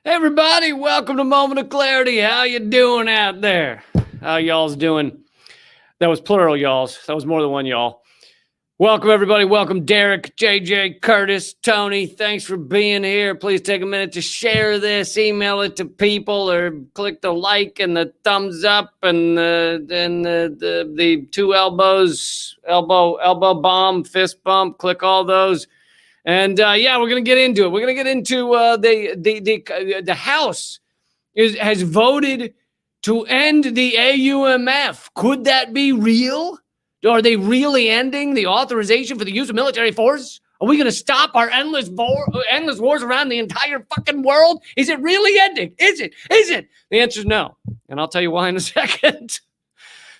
Hey everybody, welcome to Moment of Clarity. How you doing out there? How y'all's doing? That was plural, y'alls. That was more than one y'all. Welcome everybody. Welcome Derek, JJ, Curtis, Tony. Thanks for being here. Please take a minute to share this, email it to people, or click the like and the thumbs up and the two elbows, elbow bomb, fist bump. Click all those. And we're gonna get into it. We're gonna get into the House has voted to end the AUMF. Could that be real? Are they really ending the authorization for the use of military force? Are we gonna stop our endless wars around the entire fucking world? Is it really ending? Is it? The answer is no, and I'll tell you why in a second.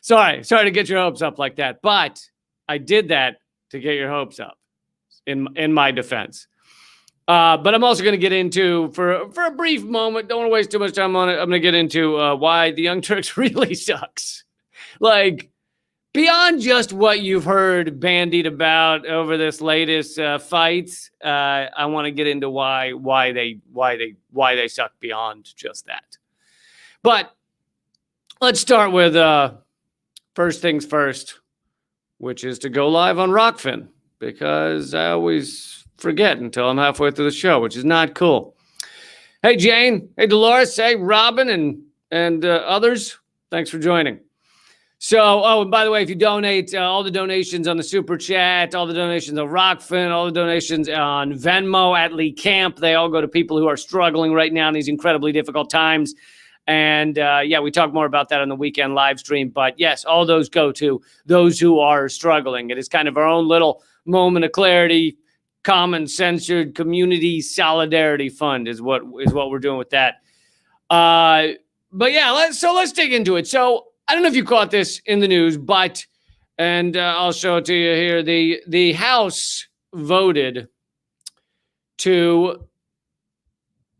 Sorry to get your hopes up like that, but I did that to get your hopes up. In my defense. But I'm also going to get into, for a brief moment, don't want to waste too much time on it, I'm going to get into why the Young Turks really sucks. Like, beyond just what you've heard bandied about over this latest fight, I want to get into why they suck beyond just that. But let's start with first things first, which is to go live on Rockfin. Because I always forget until I'm halfway through the show, which is not cool. Hey, Jane. Hey, Dolores. Hey, Robin and others. Thanks for joining. So, and by the way, if you donate, all the donations on the Super Chat, all the donations on Rockfin, all the donations on Venmo at Lee Camp, they all go to people who are struggling right now in these incredibly difficult times. And we talk more about that on the weekend live stream. But yes, all those go to those who are struggling. It is kind of our own little moment of clarity, common censored community solidarity fund is what we're doing with that. Let's dig into it. So I don't know if you caught this in the news, but I'll show it to you here. The House voted to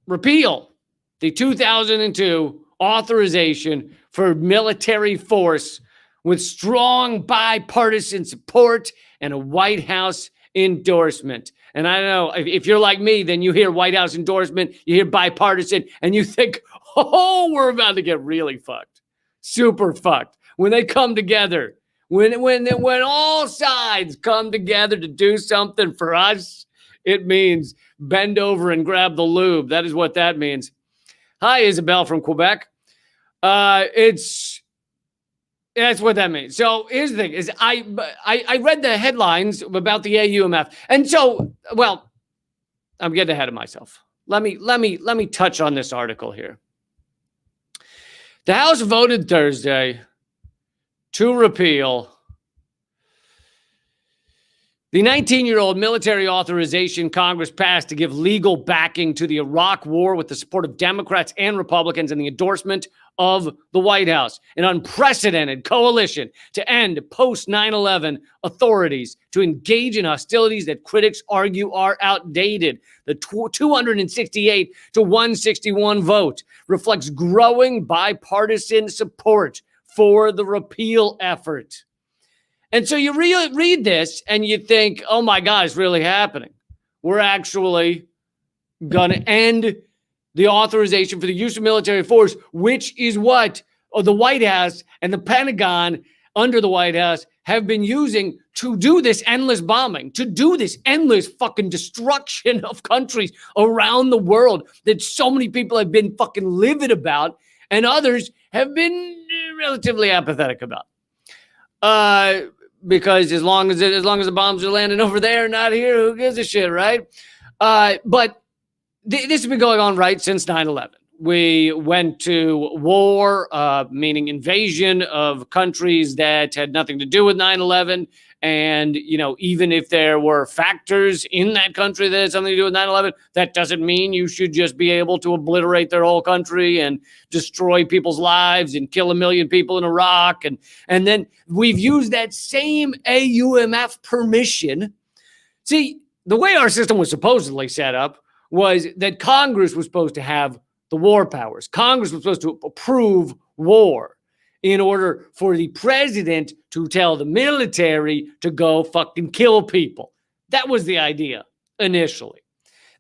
repeal the 2002 authorization for military force with strong bipartisan support and a White House endorsement. And I don't know, if you're like me, then you hear White House endorsement, you hear bipartisan, and you think, oh, we're about to get really fucked. Super fucked. When they come together, when all sides come together to do something for us, it means bend over and grab the lube. That is what that means. Hi, Isabel from Quebec. That's what that means. So here's the thing: is I read the headlines about the AUMF, and so I'm getting ahead of myself. Let me touch on this article here. The House voted Thursday to repeal the 19-year-old military authorization Congress passed to give legal backing to the Iraq war with the support of Democrats and Republicans and the endorsement of the White House, an unprecedented coalition to end post-9/11 authorities to engage in hostilities that critics argue are outdated. The 268 to 161 vote reflects growing bipartisan support for the repeal effort. And so you really read this and you think, oh my God, it's really happening. We're actually going to end the authorization for the use of military force, which is what the White House and the Pentagon under the White House have been using to do this endless bombing, to do this endless fucking destruction of countries around the world that so many people have been fucking livid about and others have been relatively apathetic about. Because as long as the bombs are landing over there, not here, who gives a shit, right? But this has been going on right since 9/11. We went to war, meaning invasion of countries that had nothing to do with 9/11. And, even if there were factors in that country that had something to do with 9/11, that doesn't mean you should just be able to obliterate their whole country and destroy people's lives and kill 1 million people in Iraq. And then we've used that same AUMF permission. See, the way our system was supposedly set up was that Congress was supposed to have the war powers. Congress was supposed to approve war in order for the president to tell the military to go fucking kill people. That was the idea initially.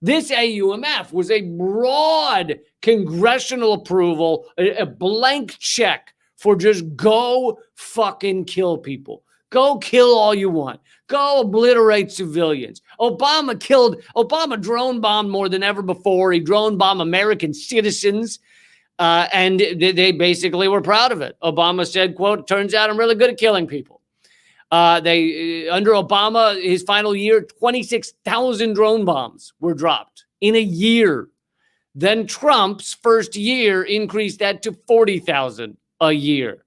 This AUMF was a broad congressional approval, a blank check for just go fucking kill people. Go kill all you want. Go obliterate civilians. Obama drone bombed more than ever before. He drone bombed American citizens. And they basically were proud of it. Obama said, quote, turns out I'm really good at killing people. Under Obama, his final year, 26,000 drone bombs were dropped in a year. Then Trump's first year increased that to 40,000 a year.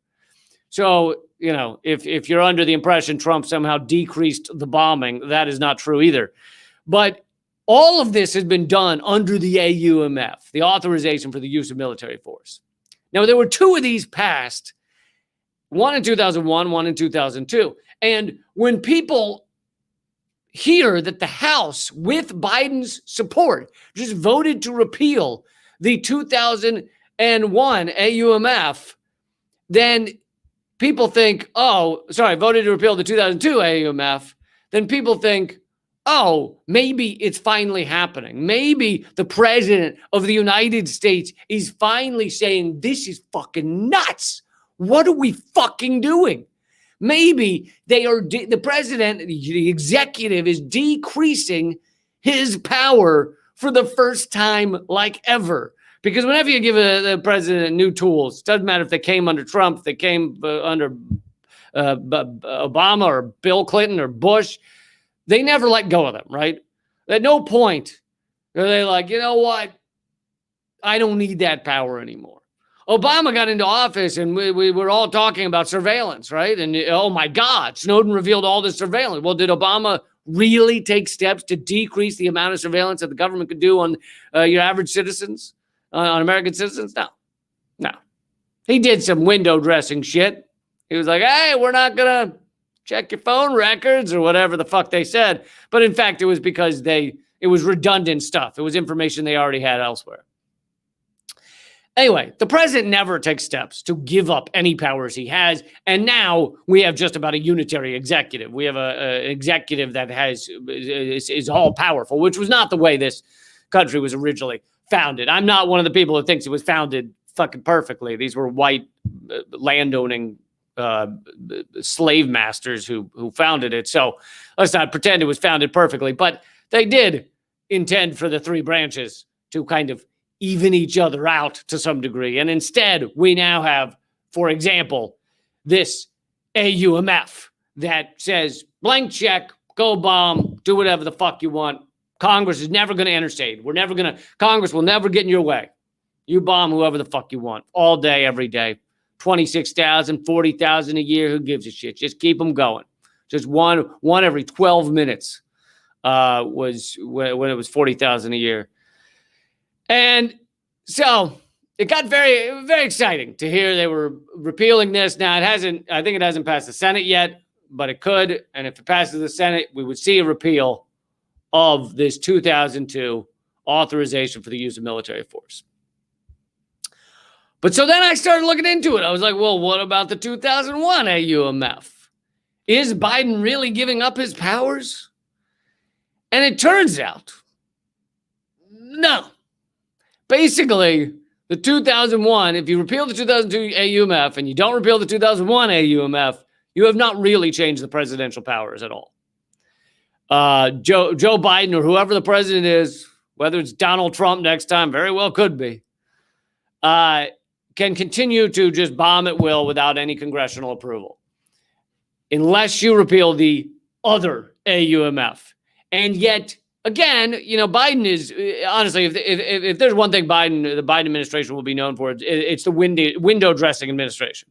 So, you know, if you're under the impression Trump somehow decreased the bombing, that is not true either. But all of this has been done under the AUMF, the Authorization for the Use of Military Force. Now, there were two of these passed, one in 2001, one in 2002. And when people hear that the House, with Biden's support, just voted to repeal the 2001 AUMF, then people think, voted to repeal the 2002 AUMF, then people think, oh, maybe it's finally happening. Maybe the president of the United States is finally saying, this is fucking nuts. What are we fucking doing? Maybe the president, the executive, is decreasing his power for the first time like ever. Because whenever you give the president new tools, doesn't matter if they came under Trump, if they came under Obama or Bill Clinton or Bush, they never let go of them, right? At no point are they like, you know what? I don't need that power anymore. Obama got into office and we were all talking about surveillance, right? And oh my God, Snowden revealed all this surveillance. Well, did Obama really take steps to decrease the amount of surveillance that the government could do on your average citizens, on American citizens? No. He did some window dressing shit. He was like, hey, we're not going to check your phone records or whatever the fuck they said. But in fact, it was because it was redundant stuff. It was information they already had elsewhere. Anyway, the president never takes steps to give up any powers he has. And now we have just about a unitary executive. We have an executive that is all powerful, which was not the way this country was originally founded. I'm not one of the people who thinks it was founded fucking perfectly. These were white landowning slave masters who founded it. So let's not pretend it was founded perfectly, but they did intend for the three branches to kind of even each other out to some degree. And instead, we now have, for example, this AUMF that says blank check, go bomb, do whatever the fuck you want. Congress is never going to intercede. Congress will never get in your way. You bomb whoever the fuck you want all day, every day. 26,000, 40,000 a year. Who gives a shit? Just keep them going. Just one every 12 minutes was when it was 40,000 a year. And so it got very, very exciting to hear they were repealing this. Now I think it hasn't passed the Senate yet, but it could. And if it passes the Senate, we would see a repeal of this 2002 authorization for the use of military force. But so then I started looking into it. I was like, well, what about the 2001 AUMF? Is Biden really giving up his powers? And it turns out, no. Basically, the 2001, if you repeal the 2002 AUMF and you don't repeal the 2001 AUMF, you have not really changed the presidential powers at all. Joe Biden or whoever the president is, whether it's Donald Trump next time, very well could be, can continue to just bomb at will without any congressional approval, unless you repeal the other AUMF. And yet, again, you know, Biden is honestly, if there's one thing the Biden administration will be known for, it's the window dressing administration.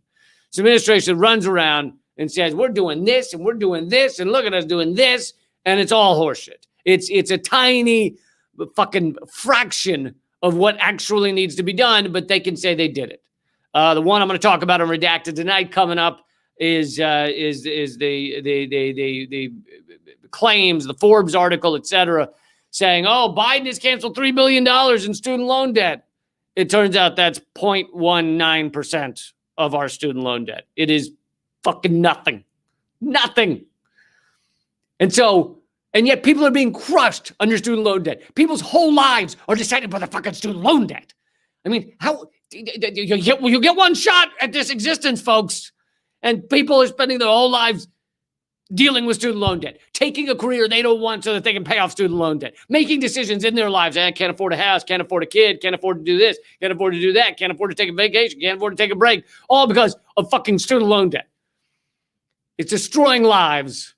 It's an administration that runs around and says, we're doing this and we're doing this and look at us doing this. And it's all horseshit. It's a tiny fucking fraction of what actually needs to be done, but they can say they did it. The one I'm going to talk about on Redacted tonight coming up is the claims, the Forbes article, etc., saying, oh, Biden has canceled $3 billion in student loan debt. It turns out that's 0.19% of our student loan debt. It is fucking nothing. Nothing. And yet people are being crushed under student loan debt. People's whole lives are decided by the fucking student loan debt. I mean, how you get one shot at this existence, folks, and people are spending their whole lives dealing with student loan debt, taking a career they don't want so that they can pay off student loan debt, making decisions in their lives. I can't afford a house, can't afford a kid, can't afford to do this, can't afford to do that, can't afford to take a vacation, can't afford to take a break, all because of fucking student loan debt. It's destroying lives.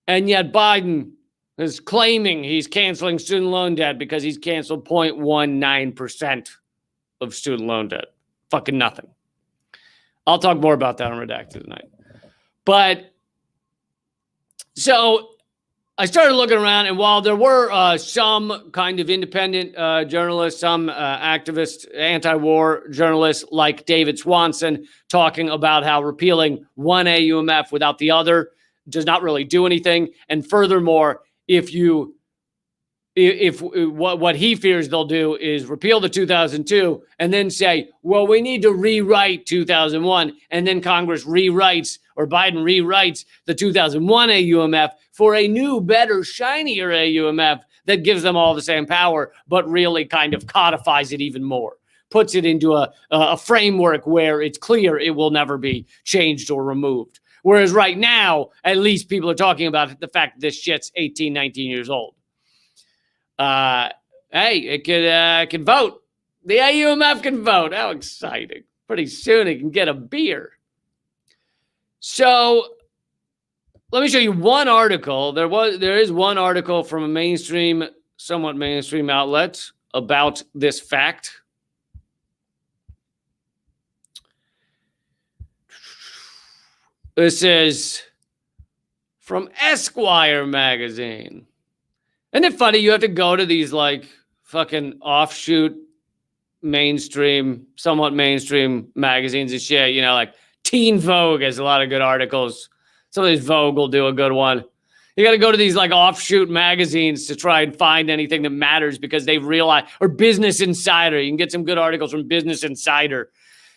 And yet Biden is claiming he's canceling student loan debt because he's canceled 0.19% of student loan debt. Fucking nothing. I'll talk more about that on Redacted tonight. But so I started looking around, and while there were some kind of independent journalists, some activist, anti-war journalists like David Swanson talking about how repealing one AUMF without the other does not really do anything. And furthermore, if what he fears they'll do is repeal the 2002 and then say, well, we need to rewrite 2001, and then Congress rewrites, or Biden rewrites, the 2001 AUMF for a new, better, shinier AUMF that gives them all the same power, but really kind of codifies it even more, puts it into a framework where it's clear it will never be changed or removed. Whereas right now, at least people are talking about the fact that this shit's 18, 19 years old. Hey, it can vote. The AUMF can vote. How exciting. Pretty soon it can get a beer. So let me show you one article. There is one article from a somewhat mainstream outlet about this fact. This is from Esquire magazine. Isn't it funny? You have to go to these like fucking offshoot mainstream, somewhat mainstream magazines and shit. You know, like Teen Vogue has a lot of good articles. Some of these Vogue will do a good one. You got to go to these like offshoot magazines to try and find anything that matters because they've realized, or Business Insider. You can get some good articles from Business Insider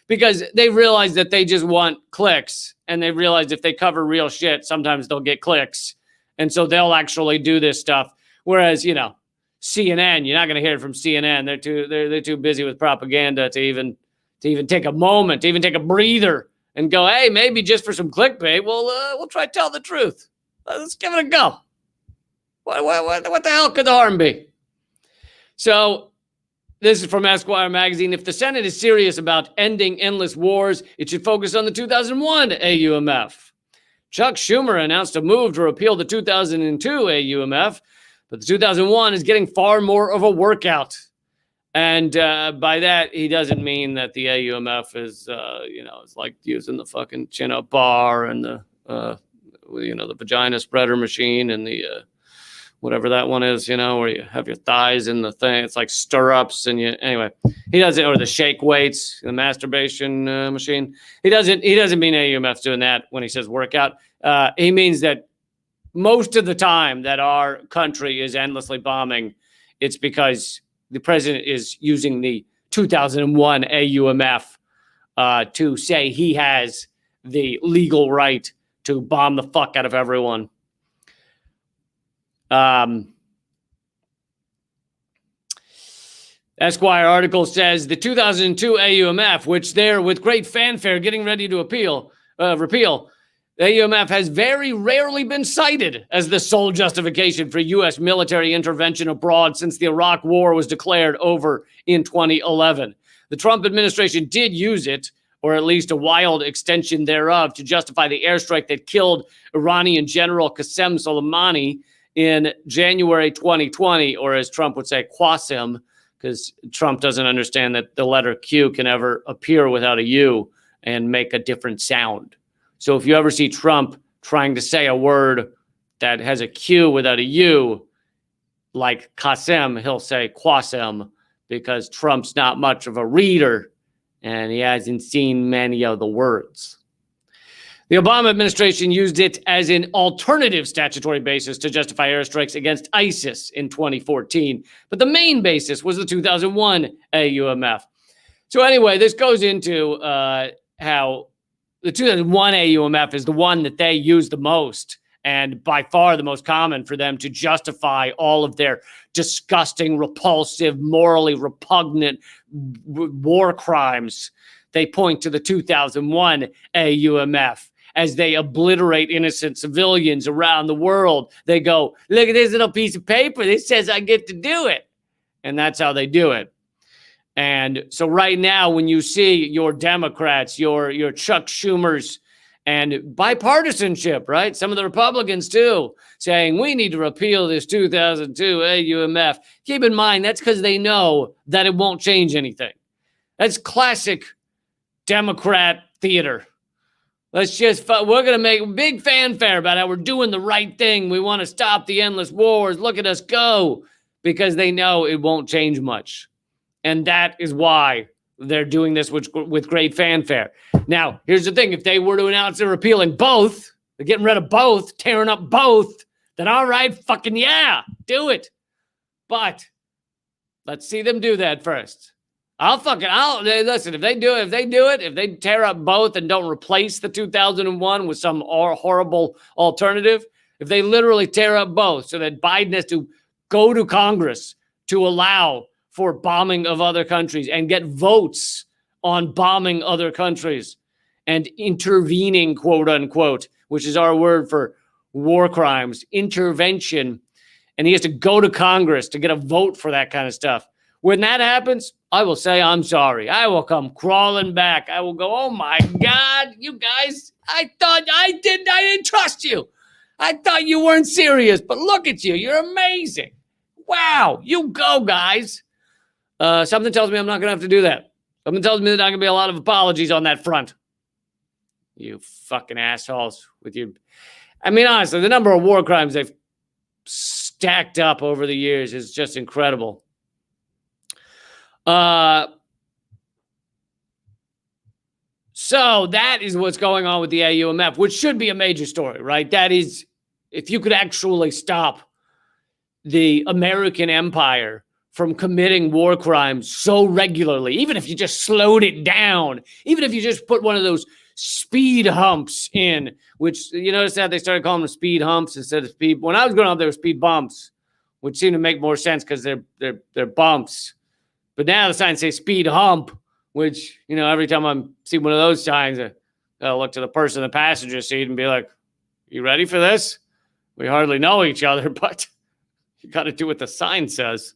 because they realize that they just want clicks, and they realize if they cover real shit, sometimes they'll get clicks. And so they'll actually do this stuff. Whereas, you know, CNN, you're not going to hear it from CNN. They're too busy with propaganda to even take a moment, to even take a breather and go, hey, maybe just for some clickbait, we'll try to tell the truth. Let's give it a go. What the hell could the harm be? So this is from Esquire magazine. If the Senate is serious about ending endless wars, it should focus on the 2001 AUMF. Chuck Schumer announced a move to repeal the 2002 AUMF, but the 2001 is getting far more of a workout. And by that, he doesn't mean that the AUMF is, it's like using the fucking chin-up bar and the vagina spreader machine and the whatever that one is, where you have your thighs in the thing. It's like stirrups and he doesn't, or the shake weights, the masturbation machine. He doesn't mean AUMF's doing that when he says workout. He means that most of the time that our country is endlessly bombing, it's because the president is using the 2001 AUMF to say he has the legal right to bomb the fuck out of everyone. Esquire article says the 2002 AUMF, which they're with great fanfare getting ready to repeal, AUMF has very rarely been cited as the sole justification for U.S. military intervention abroad since the Iraq War was declared over in 2011. The Trump administration did use it, or at least a wild extension thereof, to justify the airstrike that killed Iranian General Qasem Soleimani in January 2020, or as Trump would say, Qasim, because Trump doesn't understand that the letter Q can ever appear without a U and make a different sound. So if you ever see Trump trying to say a word that has a Q without a U, like Qasem, he'll say Qasim, because Trump's not much of a reader and he hasn't seen many of the words. The Obama administration used it as an alternative statutory basis to justify airstrikes against ISIS in 2014. But the main basis was the 2001 AUMF. So anyway, this goes into how the 2001 AUMF is the one that they use the most and by far the most common for them to justify all of their disgusting, repulsive, morally repugnant war crimes. They point to the 2001 AUMF as they obliterate innocent civilians around the world. They go, look at this little piece of paper. This says I get to do it. And that's how they do it. And so right now, when you see your Democrats, your Chuck Schumers, and bipartisanship, right? Some of the Republicans too, saying we need to repeal this 2002 AUMF. Keep in mind, that's because they know that it won't change anything. That's classic Democrat theater. We're going to make big fanfare about how we're doing the right thing. We want to stop the endless wars. Look at us go. Because they know it won't change much. And that is why they're doing this with great fanfare. Now, here's the thing. If they were to announce they're repealing both, they're getting rid of both, tearing up both, then all right, fucking yeah, do it. But let's see them do that first. Listen, if they tear up both and don't replace the 2001 with some horrible alternative, if they literally tear up both so that Biden has to go to Congress to allow for bombing of other countries and get votes on bombing other countries and intervening, quote unquote, which is our word for war crimes, intervention. And he has to go to Congress to get a vote for that kind of stuff. When that happens, I will say, I'm sorry. I will come crawling back. I will go, oh my God, you guys, I didn't trust you. I thought you weren't serious, but look at you. You're amazing. Wow, you go, guys. Something tells me I'm not going to have to do that. Something tells me there's not going to be a lot of apologies on that front. You fucking assholes with you. I mean, honestly, the number of war crimes they've stacked up over the years is just incredible. So that is what's going on with the AUMF, which should be a major story, right? That is, if you could actually stop the American empire from committing war crimes so regularly, even if you just slowed it down, even if you just put one of those speed humps in, which you notice that they started calling them speed humps instead of speed. When I was growing up, they were speed bumps, which seemed to make more sense because they're bumps. But now the signs say speed hump, which, you know, every time I see one of those signs, I'll look to the person in the passenger seat and be like, you ready for this? We hardly know each other, but you got to do what the sign says.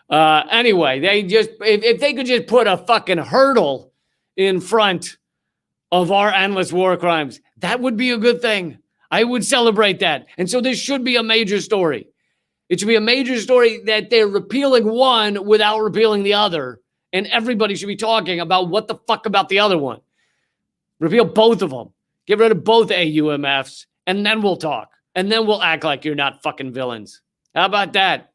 Anyway, if they could just put a fucking hurdle in front of our endless war crimes, that would be a good thing. I would celebrate that. And so this should be a major story. It should be a major story that they're repealing one without repealing the other. And everybody should be talking about what the fuck about the other one. Repeal both of them. Get rid of both AUMFs. And then we'll talk. And then we'll act like you're not fucking villains. How about that?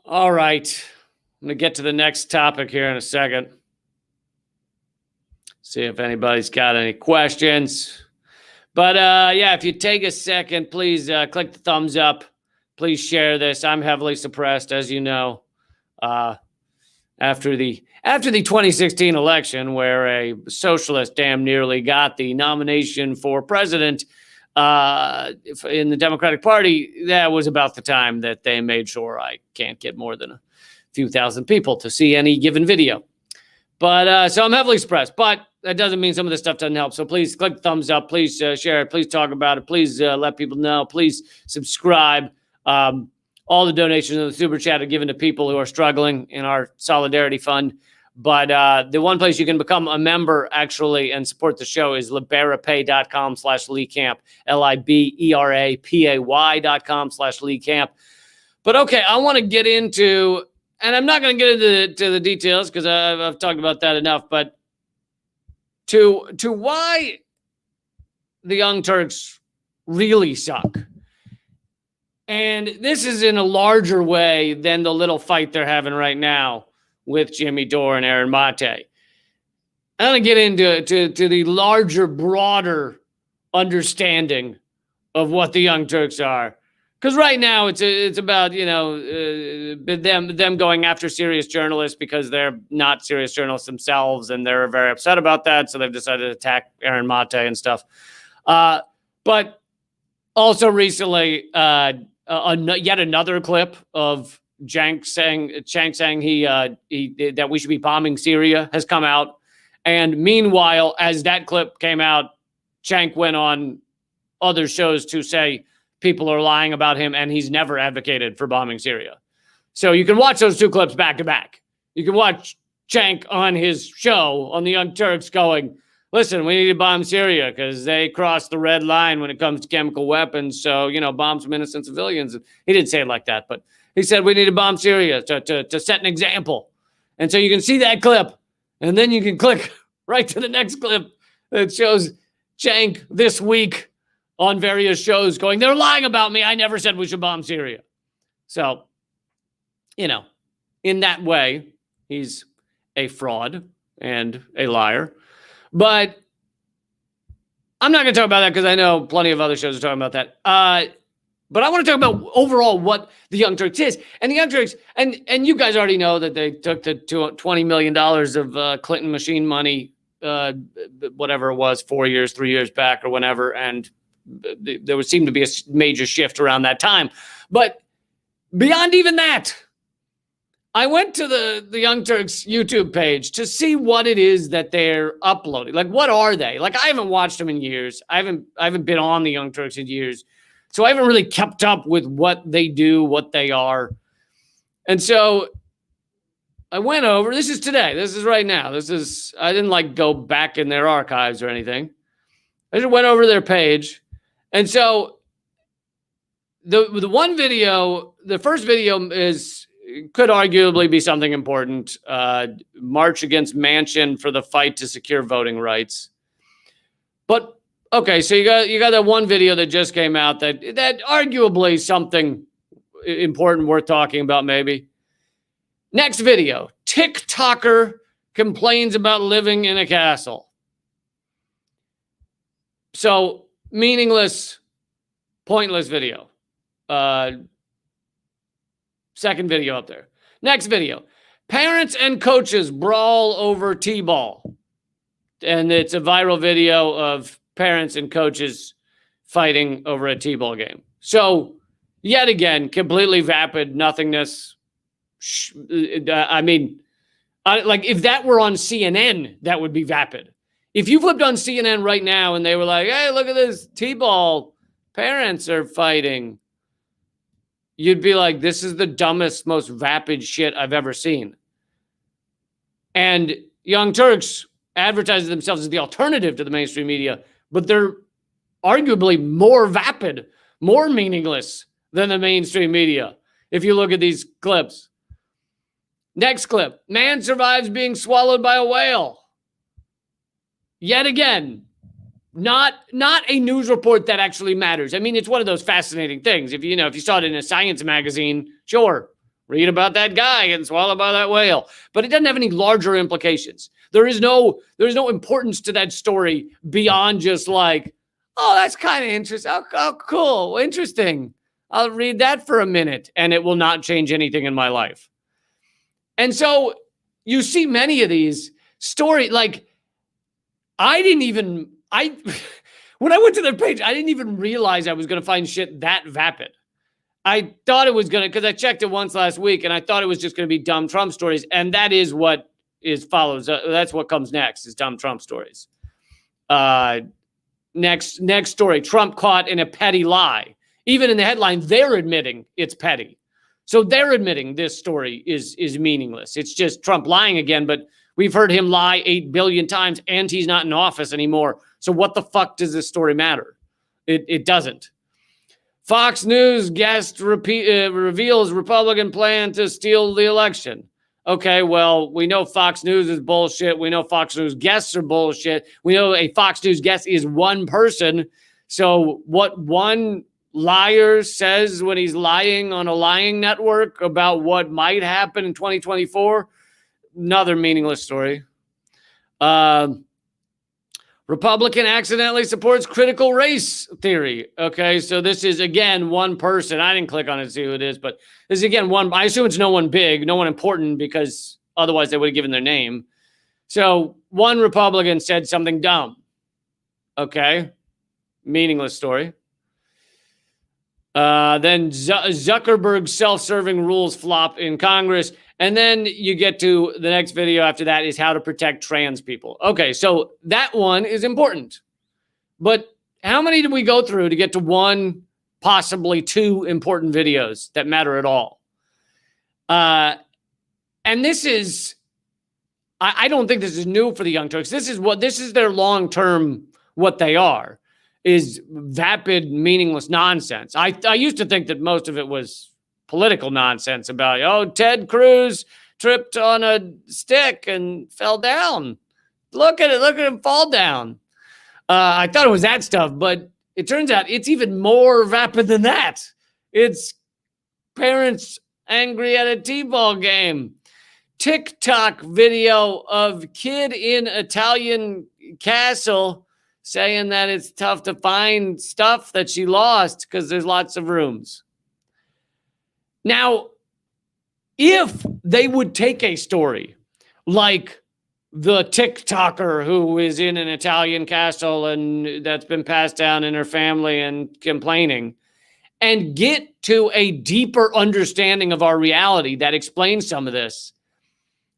All right. I'm going to get to the next topic here in a second. See if anybody's got any questions. But yeah, if you take a second, please click the thumbs up. Please share this. I'm heavily suppressed, as you know, after the 2016 election, where a socialist damn nearly got the nomination for president in the Democratic Party. That was about the time that they made sure I can't get more than a few thousand people to see any given video. But so I'm heavily suppressed, but that doesn't mean some of this stuff doesn't help. So please click the thumbs up. Please share it. Please talk about it. Please let people know. Please subscribe. All the donations in the super chat are given to people who are struggling in our solidarity fund. But the one place you can become a member actually and support the show is liberapay.com/LeeCamp, LIBERAPAY.com/LeeCamp. But okay, I want to get into, and I'm not going to get into the details because I've talked about that enough, but to why the Young Turks really suck. And this is in a larger way than the little fight they're having right now with Jimmy Dore and Aaron Mate. I'm going to get into the larger, broader understanding of what the Young Turks are. Because right now it's about, them going after serious journalists because they're not serious journalists themselves, and they're very upset about that. So they've decided to attack Aaron Mate and stuff. But also recently, yet another clip of Cenk saying that we should be bombing Syria has come out. And meanwhile, as that clip came out, Cenk went on other shows to say people are lying about him, and he's never advocated for bombing Syria. So you can watch those two clips back to back. You can watch Cenk on his show on the Young Turks going, listen, we need to bomb Syria because they crossed the red line when it comes to chemical weapons. So, bomb some innocent civilians. He didn't say it like that, but he said we need to bomb Syria to set an example. And so you can see that clip, and then you can click right to the next clip that shows Cenk this week on various shows going, they're lying about me. I never said we should bomb Syria. So, in that way, he's a fraud and a liar. But I'm not going to talk about that because I know plenty of other shows are talking about that. But I want to talk about overall what the Young Turks is. And the Young Turks, and you guys already know that they took the $20 million of Clinton machine money, whatever it was, 3 years back or whenever, and there would seem to be a major shift around that time. But beyond even that, I went to the Young Turks YouTube page to see what it is that they're uploading. Like, what are they? Like, I haven't watched them in years. I haven't been on the Young Turks in years. So I haven't really kept up with what they do, what they are. And so I went over. This is today. This is right now. I didn't go back in their archives or anything. I just went over their page. And so the one video, the first video could arguably be something important. March against Manchin for the fight to secure voting rights. But okay, so you got that one video that just came out that arguably something important worth talking about maybe. Next video, TikToker complains about living in a castle. So meaningless, pointless video. Second video up there. Next video. Parents and coaches brawl over T-ball. And it's a viral video of parents and coaches fighting over a T-ball game. So, yet again, completely vapid nothingness. If that were on CNN, that would be vapid. If you flipped on CNN right now and they were like, hey, look at this T-ball, parents are fighting, you'd be like, this is the dumbest, most vapid shit I've ever seen. And Young Turks advertise themselves as the alternative to the mainstream media, but they're arguably more vapid, more meaningless than the mainstream media, if you look at these clips. Next clip. Man survives being swallowed by a whale. Yet again, not a news report that actually matters. I mean, it's one of those fascinating things. If you saw it in a science magazine, sure, read about that guy getting swallowed by that whale. But it doesn't have any larger implications. There is no importance to that story beyond just like, oh, that's kind of interesting. Oh, cool, interesting. I'll read that for a minute, and it will not change anything in my life. And so you see many of these stories, like, when I went to their page, I didn't even realize I was going to find shit that vapid. I thought it was going to, because I checked it once last week, and I thought it was just going to be dumb Trump stories, and that is what follows. That's what comes next, is dumb Trump stories. Next story, Trump caught in a petty lie. Even in the headline, they're admitting it's petty. So they're admitting this story is meaningless. It's just Trump lying again, but we've heard him lie 8 billion times, and he's not in office anymore. So what the fuck does this story matter? It doesn't. Fox News guest reveals Republican plan to steal the election. Okay, well, we know Fox News is bullshit. We know Fox News guests are bullshit. We know a Fox News guest is one person. So what one liar says when he's lying on a lying network about what might happen in 2024, another meaningless story. Republican accidentally supports critical race theory. Okay, so this is, again, one person. I didn't click on it to see who it is, but this is, again, one. I assume it's no one big, no one important, because otherwise they would have given their name. So one Republican said something dumb. Okay, meaningless story. Then Zuckerberg's self-serving rules flop in Congress. And then you get to the next video after that is how to protect trans people. Okay, so that one is important. But how many did we go through to get to one, possibly two important videos that matter at all? And this is, I don't think this is new for the Young Turks. This is their long-term, what they are, is vapid, meaningless nonsense. I used to think that most of it was political nonsense about, oh, Ted Cruz tripped on a stick and fell down. Look at him fall down. I thought it was that stuff, but it turns out it's even more vapid than that. It's parents angry at a T-ball game. TikTok video of kid in Italian castle saying that it's tough to find stuff that she lost because there's lots of rooms. Now, if they would take a story like the TikToker who is in an Italian castle and that's been passed down in her family and complaining, and get to a deeper understanding of our reality that explains some of this.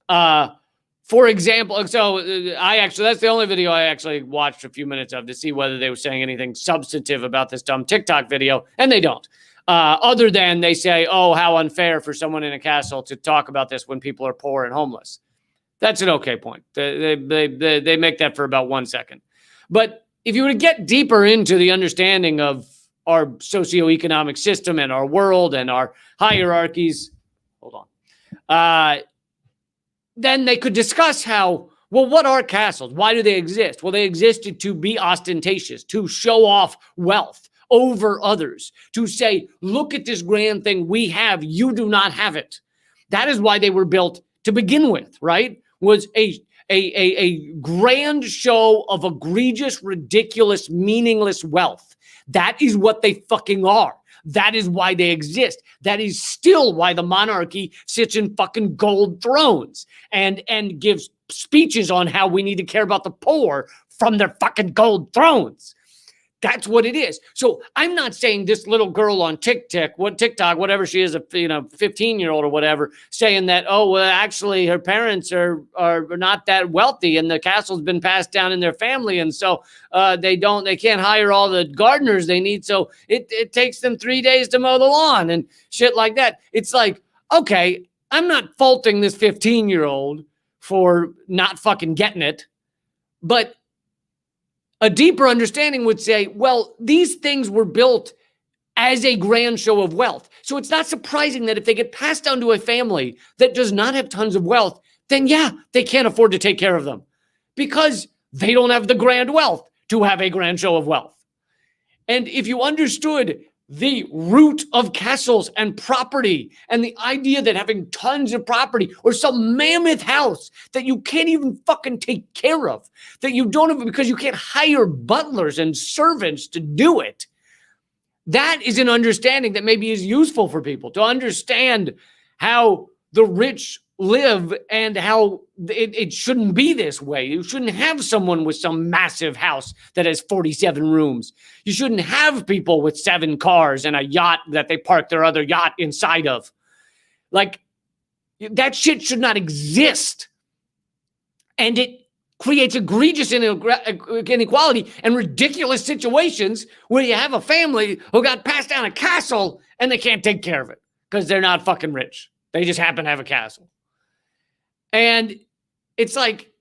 For example, so that's the only video I actually watched a few minutes of to see whether they were saying anything substantive about this dumb TikTok video, and they don't. Other than they say, oh, how unfair for someone in a castle to talk about this when people are poor and homeless. That's an okay point. They make that for about 1 second. But if you were to get deeper into the understanding of our socioeconomic system and our world and our hierarchies, then they could discuss how, well, what are castles? Why do they exist? Well, they existed to be ostentatious, to show off wealth over others, to say, look at this grand thing we have, you do not have it. That is why they were built to begin with, right? Was a grand show of egregious, ridiculous, meaningless wealth. That is what they fucking are. That is why they exist. That is still why the monarchy sits in fucking gold thrones and gives speeches on how we need to care about the poor from their fucking gold thrones. That's what it is. So I'm not saying this little girl on TikTok, whatever she is, a 15-year-old or whatever, saying that, oh, well, actually her parents are not that wealthy and the castle's been passed down in their family, and so they can't hire all the gardeners they need, so it takes them 3 days to mow the lawn and shit like that. It's like, okay, I'm not faulting this 15-year-old for not fucking getting it, but a deeper understanding would say, well, these things were built as a grand show of wealth. So it's not surprising that if they get passed down to a family that does not have tons of wealth, then yeah, they can't afford to take care of them because they don't have the grand wealth to have a grand show of wealth. And if you understood the root of castles and property and the idea that having tons of property or some mammoth house that you can't even fucking take care of, that you don't have because you can't hire butlers and servants to do it, that is an understanding that maybe is useful for people to understand how the rich live and how it shouldn't be this way. You shouldn't have someone with some massive house that has 47 rooms. You shouldn't have people with 7 cars and a yacht that they park their other yacht inside of. Like, that shit should not exist. And it creates egregious inequality and ridiculous situations where you have a family who got passed down a castle and they can't take care of it because they're not fucking rich. They just happen to have a castle. And it's like,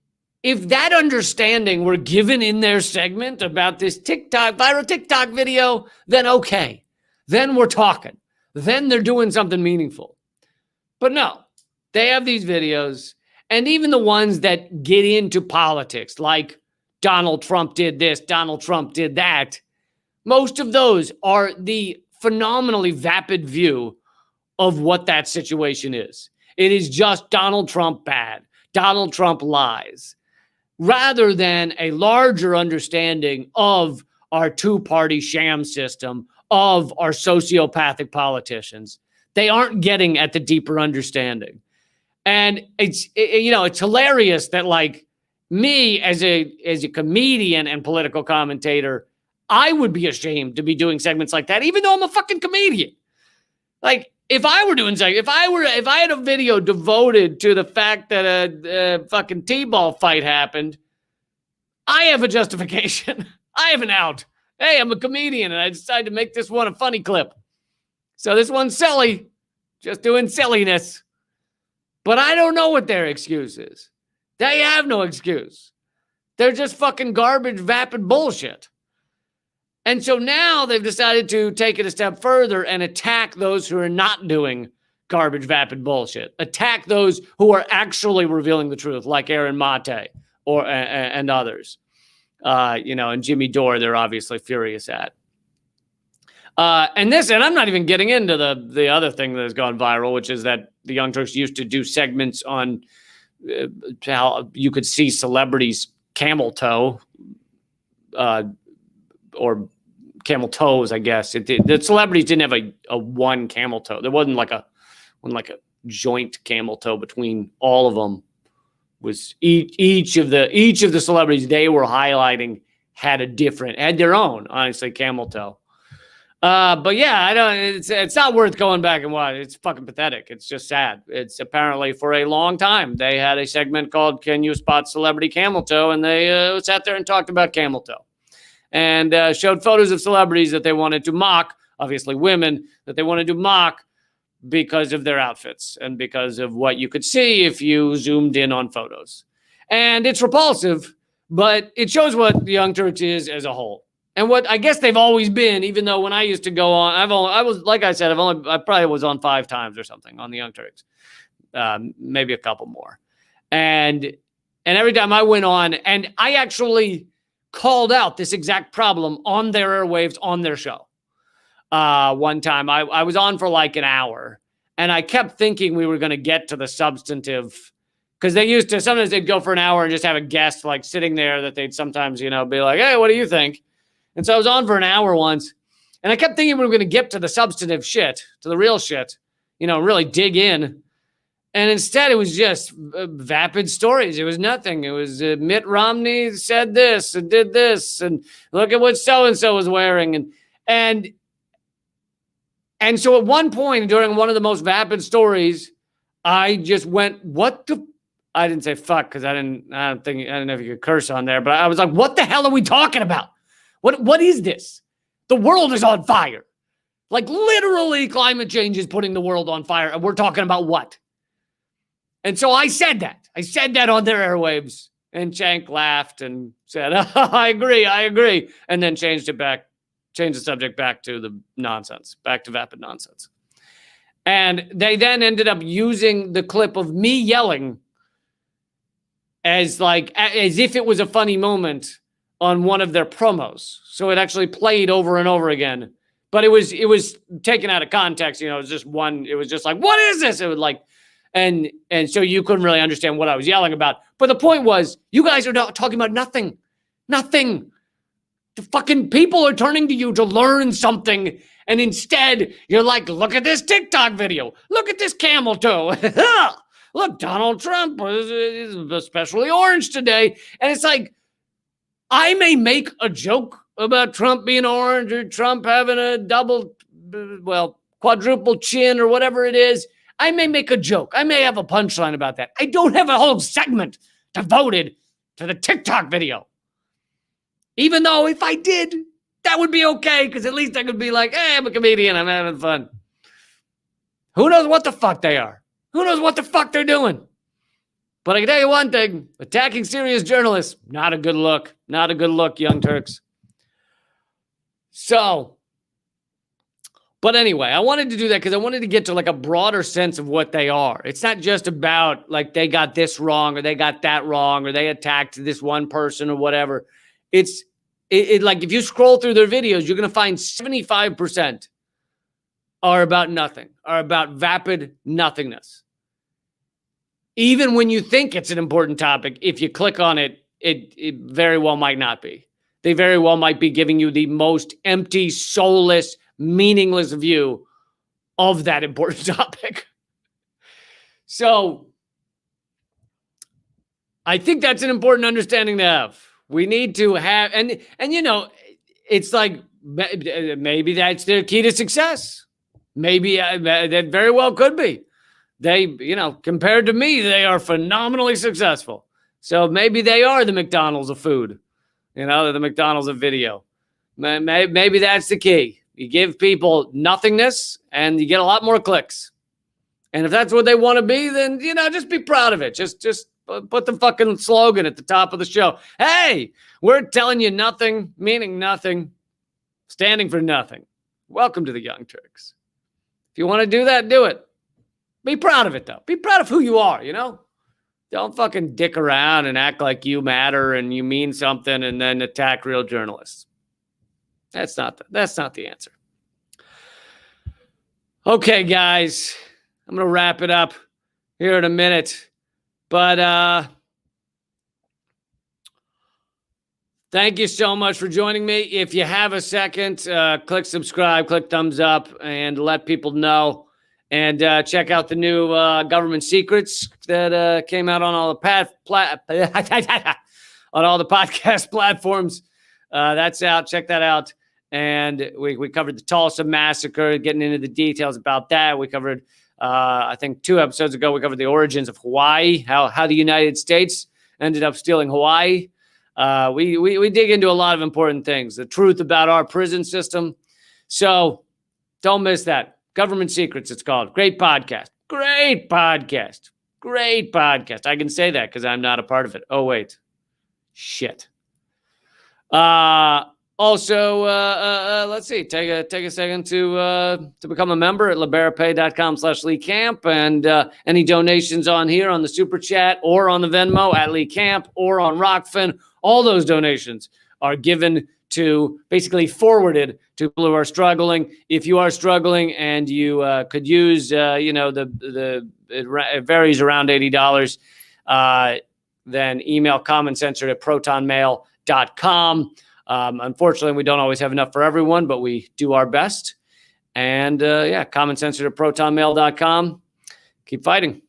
if that understanding were given in their segment about this viral TikTok video, then okay. Then we're talking. Then they're doing something meaningful. But no, they have these videos, and even the ones that get into politics, like Donald Trump did this, Donald Trump did that, most of those are the phenomenally vapid view of what that situation is. It is just Donald Trump bad. Donald Trump lies. rather than a larger understanding of our two-party sham system, of our sociopathic politicians. They aren't getting at the deeper understanding. And it's hilarious that, like, me as a comedian and political commentator, I would be ashamed to be doing segments like that, even though I'm a fucking comedian. Like, if I were doing something, if I had a video devoted to the fact that a fucking T-ball fight happened, I have a justification. I have an out. Hey, I'm a comedian and I decided to make this one a funny clip. So this one's silly, just doing silliness. But I don't know what their excuse is. They have no excuse. They're just fucking garbage, vapid bullshit. And so now they've decided to take it a step further and attack those who are not doing garbage, vapid bullshit. Attack those who are actually revealing the truth, like Aaron Mate and others. And Jimmy Dore, they're obviously furious at. And I'm not even getting into the other thing that has gone viral, which is that the Young Turks used to do segments on how you could see celebrities camel toe, or camel toes, I guess. The celebrities didn't have a one camel toe. There wasn't like a joint camel toe between all of them. Was each of the celebrities they were highlighting had their own, honestly, camel toe. But yeah, it's not worth going back and watch. It's fucking pathetic. It's just sad. It's apparently for a long time they had a segment called "Can You Spot Celebrity Camel Toe?" and they sat there and talked about camel toe and showed photos of celebrities that they wanted to mock, obviously women that they wanted to mock because of their outfits and because of what you could see if you zoomed in on photos. And it's repulsive, but it shows what the Young Turks is as a whole. And what I guess they've always been, even though when I used to go on, I probably was on 5 times or something on the Young Turks, maybe a couple more. And every time I went on, and I actually called out this exact problem on their airwaves on their show. One time I was on for like an hour and I kept thinking we were going to get to the substantive, because sometimes they'd go for an hour and just have a guest like sitting there that they'd sometimes, be like, hey, what do you think? And so I was on for an hour once and I kept thinking we were going to get to the substantive shit, to the real shit, really dig in. And instead it was just vapid stories. It was nothing. It was Mitt Romney said this and did this and look at what so-and-so was wearing. And so at one point during one of the most vapid stories, I just went, what the? I didn't say fuck because I don't know if you could curse on there, but I was like, what the hell are we talking about? What is this? The world is on fire. Like literally climate change is putting the world on fire. And we're talking about what? And so I said that. I said that on their airwaves. And Shank laughed and said, I agree. And then changed the subject back to the nonsense, back to vapid nonsense. And they then ended up using the clip of me yelling as if it was a funny moment on one of their promos. So it actually played over and over again. But it was taken out of context. It was just like, what is this? It was like, and so you couldn't really understand what I was yelling about. But the point was, you guys are not talking about nothing. Nothing. The fucking people are turning to you to learn something. And instead, you're like, look at this TikTok video. Look at this camel toe. Look, Donald Trump is especially orange today. And it's like, I may make a joke about Trump being orange or Trump having a quadruple chin or whatever it is. I may make a joke. I may have a punchline about that. I don't have a whole segment devoted to the TikTok video. Even though if I did, that would be okay, because at least I could be like, hey, I'm a comedian. I'm having fun. Who knows what the fuck they are? Who knows what the fuck they're doing? But I can tell you one thing. Attacking serious journalists, not a good look. Not a good look, Young Turks. So, but anyway, I wanted to do that because I wanted to get to like a broader sense of what they are. It's not just about like they got this wrong or they got that wrong or they attacked this one person or whatever. It's like if you scroll through their videos, you're going to find 75% are about nothing, are about vapid nothingness. Even when you think it's an important topic, if you click on it, it very well might not be. They very well might be giving you the most empty, soulless, meaningless view of that important topic. So I think that's an important understanding to have. We need to have, and it's like maybe that's their key to success. Maybe that very well could be. They, compared to me, they are phenomenally successful. So maybe they are the McDonald's of food. They're the McDonald's of video. Maybe that's the key. You give people nothingness and you get a lot more clicks. And if that's what they want to be, then, just be proud of it. Just put the fucking slogan at the top of the show. Hey, we're telling you nothing, meaning nothing, standing for nothing. Welcome to the Young Turks. If you want to do that, do it. Be proud of it, though. Be proud of who you are, Don't fucking dick around and act like you matter and you mean something and then attack real journalists. That's not the answer. Okay, guys. I'm going to wrap it up here in a minute. But thank you so much for joining me. If you have a second, click subscribe, click thumbs up, and let people know. And check out the new government secrets that came out on all the on all the podcast platforms. That's out. Check that out. And we covered the Tulsa massacre, getting into the details about that. We covered, I think 2 episodes ago, we covered the origins of Hawaii, how the United States ended up stealing Hawaii. We dig into a lot of important things, the truth about our prison system. So don't miss that. Government Secrets, it's called. Great podcast. Great podcast. Great podcast. I can say that because I'm not a part of it. Oh, wait. Shit. Also, let's see. Take a second to become a member at liberapay.com/Lee Camp. And any donations on here on the Super Chat or on the Venmo at Lee Camp or on Rockfin, all those donations are given to, basically forwarded to people who are struggling. If you are struggling and you could use, it varies around $80, then email commoncensored@protonmail.com. Unfortunately, we don't always have enough for everyone, but we do our best. And commoncensored@protonmail.com. Keep fighting.